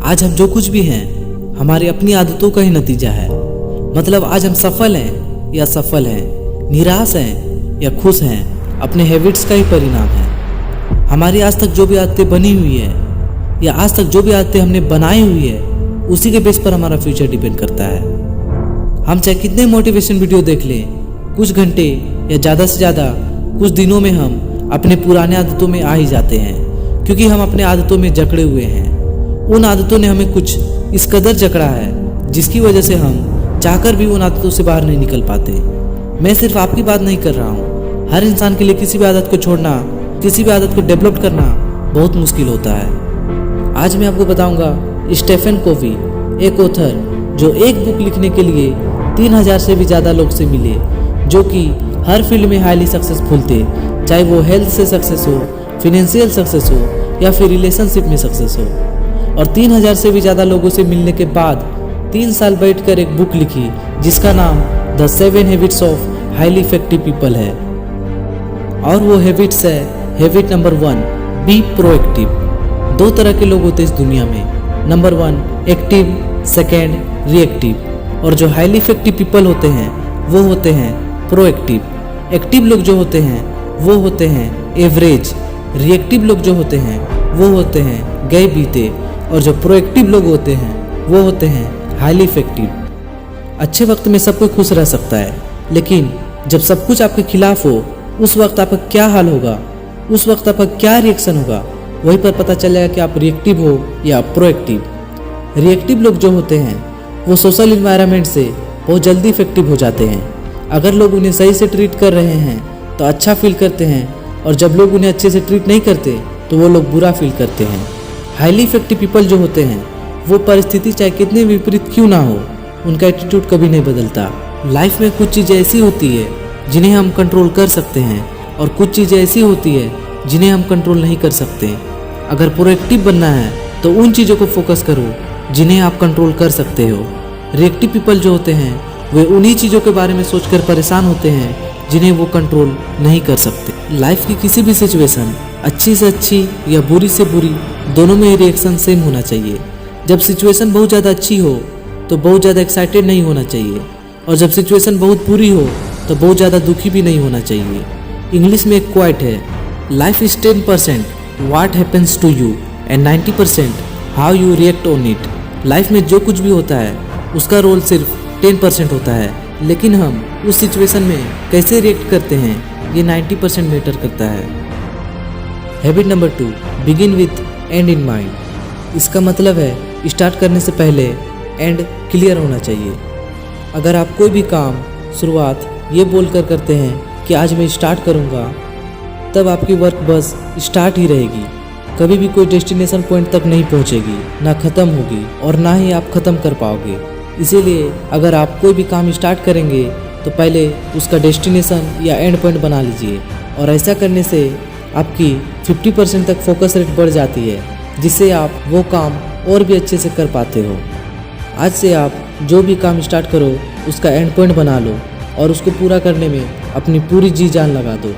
आज हम जो कुछ भी हैं हमारी अपनी आदतों का ही नतीजा है। मतलब आज हम सफल हैं या असफल हैं, निराश हैं या खुश हैं, अपने हैबिट्स का ही परिणाम है। हमारी आज तक जो भी आदतें बनी हुई है या आज तक जो भी आदतें हमने बनाई हुई है, उसी के बेस पर हमारा फ्यूचर डिपेंड करता है। हम चाहे कितने मोटिवेशन वीडियो देख लें, कुछ घंटे या ज़्यादा से ज़्यादा कुछ दिनों में हम अपने पुराने आदतों में आ ही जाते हैं, क्योंकि हम अपने आदतों में जकड़े हुए हैं। उन आदतों ने हमें कुछ इस कदर जकड़ा है जिसकी वजह से हम चाहकर भी उन आदतों से बाहर नहीं निकल पाते। मैं सिर्फ आपकी बात नहीं कर रहा हूँ, हर इंसान के लिए किसी भी आदत को छोड़ना, किसी भी आदत को डेवलप करना बहुत मुश्किल होता है। आज मैं आपको बताऊंगा स्टीफन कोवी, एक ऑथर जो एक बुक लिखने के लिए 3000 से भी ज़्यादा लोग से मिले, जो कि हर फील्ड में हाईली सक्सेसफुल थे, चाहे वो हेल्थ से सक्सेस हो, फिनेंशियल सक्सेस हो या फिर रिलेशनशिप में सक्सेस हो। और 3000 से भी ज़्यादा लोगों से मिलने के बाद 3 साल बैठकर एक बुक लिखी जिसका नाम the 7 habits of highly effective people है। और वो हैबिट्स है, हैबिट नंबर 1, बी प्रोएक्टिव। 2 तरह के लोग होते हैं इस दुनिया में, नंबर 1 एक्टिव, सेकेंड रिएक्टिव। और जो हाईली इफेक्टिव पीपल होते हैं वो होते हैं प्रोएक्टिव। एक्टिव लोग जो होते हैं वो होते हैं एवरेज, रिएक्टिव लोग जो होते हैं वो होते हैं गए बीते, और जो प्रोएक्टिव लोग होते हैं वो होते हैं हाईली इफेक्टिव। अच्छे वक्त में सब कोई खुश रह सकता है, लेकिन जब सब कुछ आपके खिलाफ हो उस वक्त आपका क्या हाल होगा, उस वक्त आपका क्या रिएक्शन होगा, वहीं पर पता चल जाएगा कि आप रिएक्टिव हो या प्रोएक्टिव। रिएक्टिव लोग जो होते हैं वो सोशल इन्वायरमेंट से बहुत जल्दी इफेक्टिव हो जाते हैं। अगर लोग उन्हें सही से ट्रीट कर रहे हैं तो अच्छा फील करते हैं, और जब लोग उन्हें अच्छे से ट्रीट नहीं करते तो वो लोग बुरा फील करते हैं। हाईली इफेक्टिव पीपल जो होते हैं वो परिस्थिति चाहे कितनी विपरीत क्यों ना हो, उनका एटीट्यूड कभी नहीं बदलता। लाइफ में कुछ चीज़ें ऐसी होती है जिन्हें हम कंट्रोल कर सकते हैं, और कुछ चीज़ें ऐसी होती है जिन्हें हम कंट्रोल नहीं कर सकते। अगर प्रोएक्टिव बनना है तो उन चीज़ों को फोकस करो जिन्हें आप कंट्रोल कर सकते हो। रिएक्टिव पीपल जो होते हैं वे उन्हीं चीज़ों के बारे में सोचकर परेशान होते हैं जिन्हें वो कंट्रोल नहीं कर सकते। लाइफ की किसी भी सिचुएशन, अच्छी से अच्छी या बुरी से बुरी, दोनों में रिएक्शन सेम होना चाहिए। जब सिचुएशन बहुत ज़्यादा अच्छी हो तो बहुत ज़्यादा एक्साइटेड नहीं होना चाहिए, और जब सिचुएशन बहुत बुरी हो तो बहुत ज़्यादा दुखी भी नहीं होना चाहिए। इंग्लिश में एक क्वाइट है, life is 10% what happens to you and 90% how you react on it. Life में जो कुछ भी होता है उसका रोल सिर्फ 10% होता है, लेकिन हम उस सिचुएशन में कैसे रिएक्ट करते हैं ये 90% मैटर करता है। Habit number 2, begin with and in mind. इसका मतलब है स्टार्ट करने से पहले एंड क्लियर होना चाहिए। अगर आप कोई भी काम शुरुआत ये बोलकर करते हैं कि आज मैं स्टार्ट करूँगा, तब आपकी वर्क बस स्टार्ट ही रहेगी, कभी भी कोई डेस्टिनेशन पॉइंट तक नहीं पहुँचेगी, ना ख़त्म होगी और ना ही आप ख़त्म कर पाओगे। इसीलिए अगर आप कोई भी काम स्टार्ट करेंगे तो पहले उसका डेस्टिनेशन या एंड पॉइंट बना लीजिए, और ऐसा करने से आपकी 50% तक फोकस रेट बढ़ जाती है, जिससे आप वो काम और भी अच्छे से कर पाते हो। आज से आप जो भी काम स्टार्ट करो उसका एंड पॉइंट बना लो और उसको पूरा करने में अपनी पूरी जी जान लगा दो।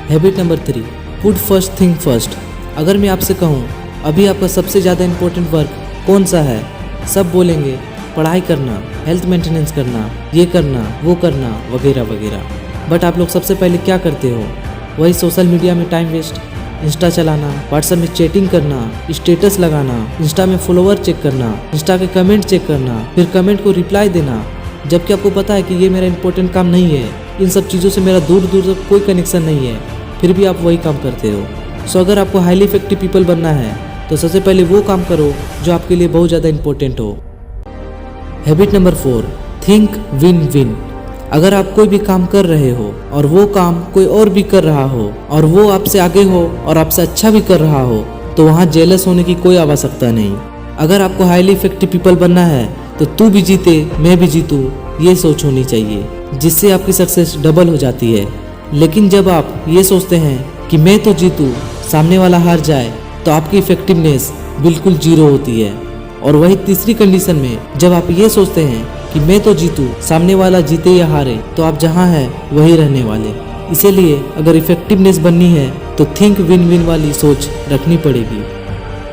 Habit number 3, put first thing first. अगर मैं आपसे कहूँ अभी आपका सबसे ज़्यादा इम्पोर्टेंट वर्क कौन सा है, सब बोलेंगे पढ़ाई करना, हेल्थ मेंटेनेंस करना, ये करना, वो करना, वगैरह वगैरह। बट आप लोग सबसे पहले क्या करते हो? वही सोशल मीडिया में टाइम वेस्ट, इंस्टा चलाना, व्हाट्सएप में चैटिंग करना, स्टेटस लगाना, इंस्टा में फॉलोवर चेक करना, इंस्टा के कमेंट चेक करना, फिर कमेंट को रिप्लाई देना, जबकि आपको पता है कि ये मेरा इंपॉर्टेंट काम नहीं है, इन सब चीज़ों से मेरा दूर दूर तक कोई कनेक्शन नहीं है, फिर भी आप वही काम करते हो। सो अगर आपको हाईली इफेक्टिव पीपल बनना है तो सबसे पहले वो काम करो जो आपके लिए बहुत ज़्यादा इंपॉर्टेंट हो। Habit number 4, think win win. अगर आप कोई भी काम कर रहे हो और वो काम कोई और भी कर रहा हो और वो आपसे आगे हो और आपसे अच्छा भी कर रहा हो, तो वहाँ जेलस होने की कोई आवश्यकता नहीं। अगर आपको हाईली इफेक्टिव पीपल बनना है तो तू भी जीते मैं भी जीतूँ, ये सोच होनी चाहिए, जिससे आपकी सक्सेस डबल हो जाती है। लेकिन जब आप ये सोचते हैं कि मैं तो जीतूँ सामने वाला हार जाए, तो आपकी इफेक्टिवनेस बिल्कुल जीरो होती है। और वही तीसरी कंडीशन में जब आप ये सोचते हैं कि मैं तो जीतूँ सामने वाला जीते या हारे, तो आप जहाँ हैं वही रहने वाले। इसीलिए अगर इफेक्टिवनेस बननी है तो थिंक विन विन वाली सोच रखनी पड़ेगी।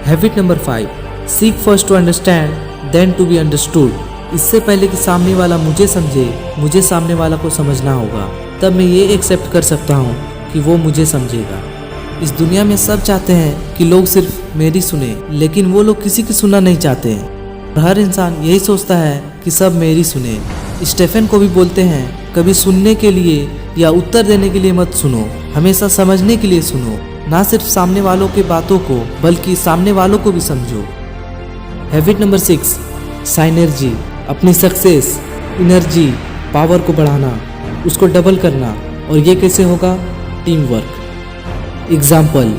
Habit number 5, seek first to understand then to be understood. इससे पहले कि सामने वाला मुझे समझे, मुझे सामने वाला को समझना होगा, तब मैं ये एक्सेप्ट कर सकता हूँ कि वो मुझे समझेगा। इस दुनिया में सब चाहते हैं कि लोग सिर्फ मेरी सुने, लेकिन वो लोग किसी की सुनना नहीं चाहते हैं। और हर इंसान यही सोचता है कि सब मेरी सुने। स्टेफन को भी बोलते हैं, कभी सुनने के लिए या उत्तर देने के लिए मत सुनो, हमेशा समझने के लिए सुनो। ना सिर्फ सामने वालों के बातों को बल्कि सामने वालों को भी समझो। Habit number 6, synergy. अपनी सक्सेस, एनर्जी, पावर को बढ़ाना, उसको डबल करना। और ये कैसे होगा? Team work. एग्जाम्पल,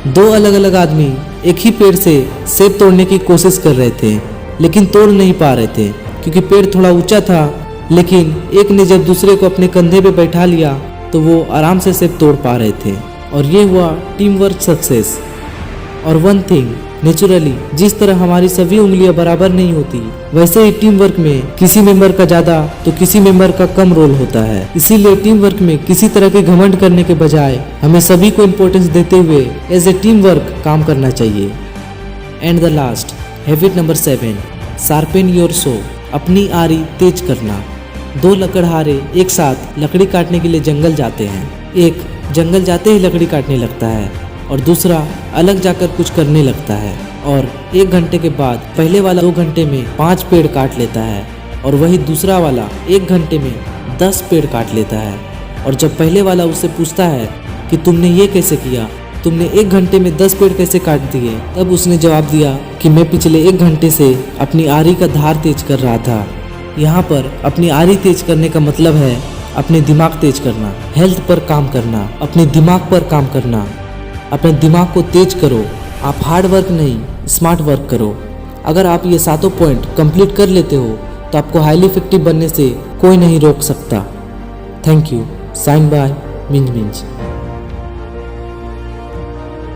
2 अलग अलग आदमी एक ही पेड़ से सेब तोड़ने की कोशिश कर रहे थे, लेकिन तोड़ नहीं पा रहे थे क्योंकि पेड़ थोड़ा ऊंचा था। लेकिन एक ने जब दूसरे को अपने कंधे पे बैठा लिया तो वो आराम से सेब तोड़ पा रहे थे। और ये हुआ टीम वर्क सक्सेस। और वन थिंग, नेचुरली जिस तरह हमारी सभी उंगलियां बराबर नहीं होती, वैसे ही टीम वर्क में किसी मेंबर का ज़्यादा तो किसी मेंबर का कम रोल होता है। इसीलिए टीम वर्क में किसी तरह के घमंड करने के बजाय हमें सभी को इम्पोर्टेंस देते हुए एज ए टीम वर्क काम करना चाहिए। And the last, habit number 7, sharpen your so. अपनी आरी तेज करना। 2 लकड़हारे एक साथ लकड़ी काटने के लिए जंगल जाते हैं। एक जंगल जाते ही लकड़ी काटने लगता है और दूसरा अलग जाकर कुछ करने लगता है। और 1 घंटे के बाद पहले वाला 2 घंटे में 5 पेड़ काट लेता है और वही दूसरा वाला 1 घंटे में 10 पेड़ काट लेता है। और जब पहले वाला उससे पूछता है कि तुमने ये कैसे किया, तुमने 1 घंटे में 10 पेड़ कैसे काट दिए, तब उसने जवाब दिया कि मैं पिछले 1 घंटे से अपनी आरी का धार तेज कर रहा था। यहाँ पर अपनी आरी तेज करने का मतलब है अपने दिमाग तेज करना, हेल्थ पर काम करना, अपने दिमाग पर काम करना। अपने दिमाग को तेज करो। आप हार्ड वर्क नहीं, स्मार्ट वर्क करो। अगर आप ये 7 पॉइंट कंप्लीट कर लेते हो तो आपको हाईली इफेक्टिव बनने से कोई नहीं रोक सकता। Thank you. साइन बाय मिंज मिंज।